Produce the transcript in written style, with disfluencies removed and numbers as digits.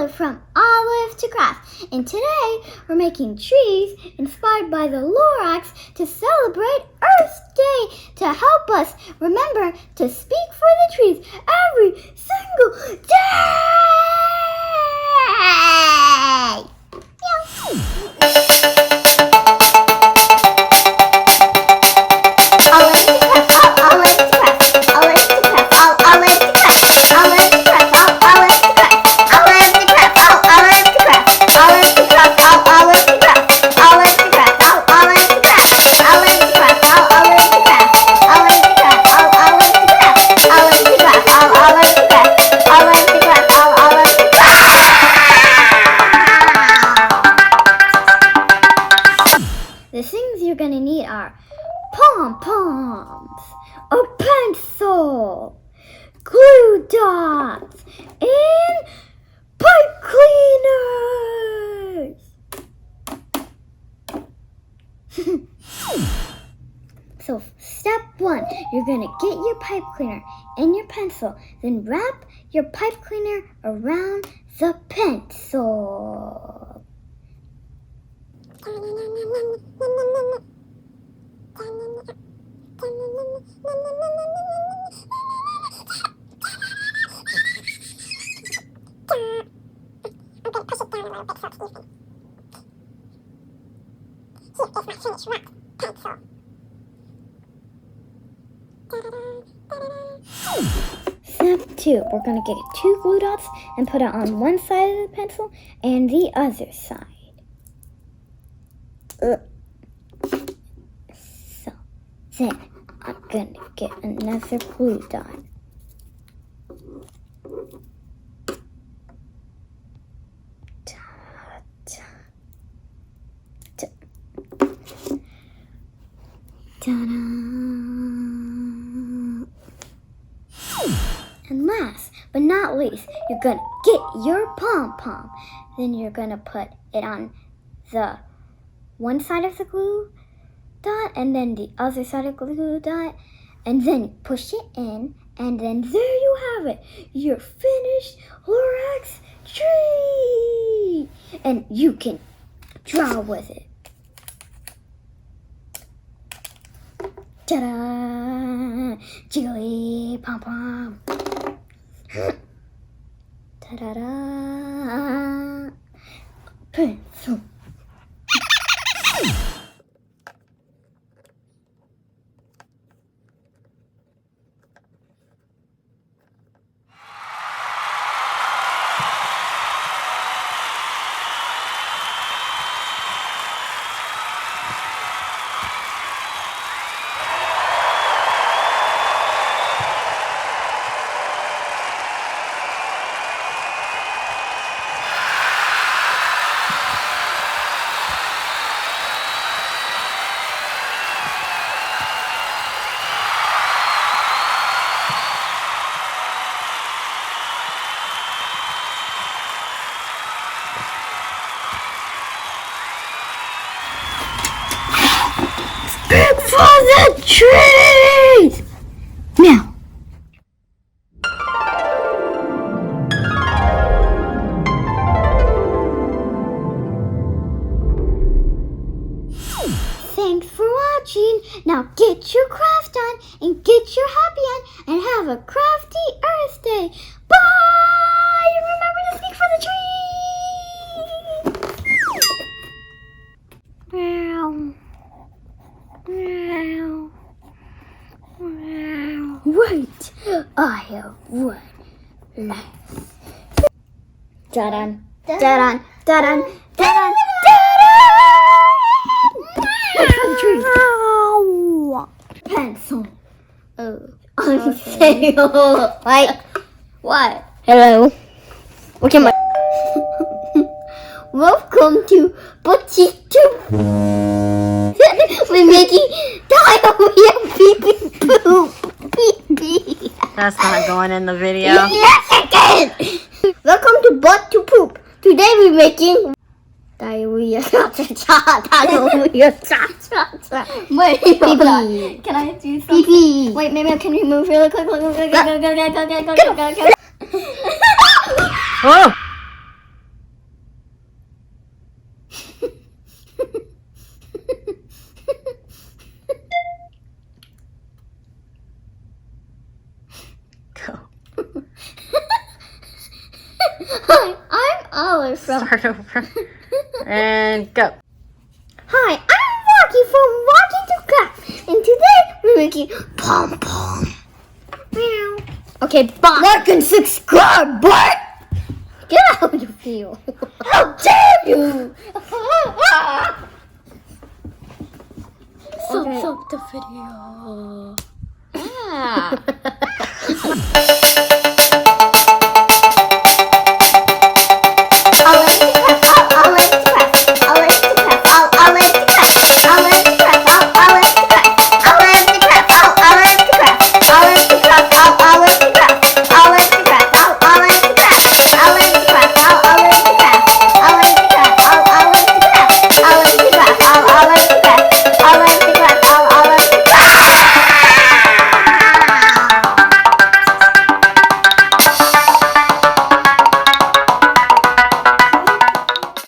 Tyler from Olive to Craft, and today we're making trees inspired by the Lorax to celebrate Earth Day to help us remember to speak for the trees every single day. The things you're going to need are pom-poms, a pencil, glue dots, and pipe cleaners. So step 1, you're going to get your pipe cleaner and your pencil, then wrap your pipe cleaner around the pencil. Step 2, we're going to get 2 glue dots and put it on one side of the pencil and the other side. So, then I'm going to get another glue dot. Ta-da! And last but not least, you're going to get your pom-pom. Then you're going to put it on the one side of the glue dot and then the other side of the glue dot, and then push it in, and then there you have it, your finished Lorax tree, and you can draw with it. Ta-da! Jiggly pom-pom. Ta-da-da! Pencil. Speak for the trees! Now. Thanks for watching. Now get your craft on and get your happy on and have a crafty Earth Day. Bye! And remember to speak for the trees! Meow. Wait, I have one last. Da-dun, da-dun, da-dun, da-dun, da-dun! Pencil. Oh, okay. Wait, what? Hello. Okay, my. Welcome to Butchie 2. We're making diarrhea pee-pee poop. Pee-pee. That's not going in the video. Yes, it can. Welcome to Butt to Poop. Today we're making diarrhea. Diarrhea. Wait, hold on. Can I do something? Pee-pee. Wait, maybe I can remove really quick. Go. Oh! it from. Start over. And go. Hi, I'm Rocky from Rocky to Craft, and today we're making pom pom. Meow. Okay, bye. Like and subscribe, boy! Get out of here. How dare you! Stop the video. Ah.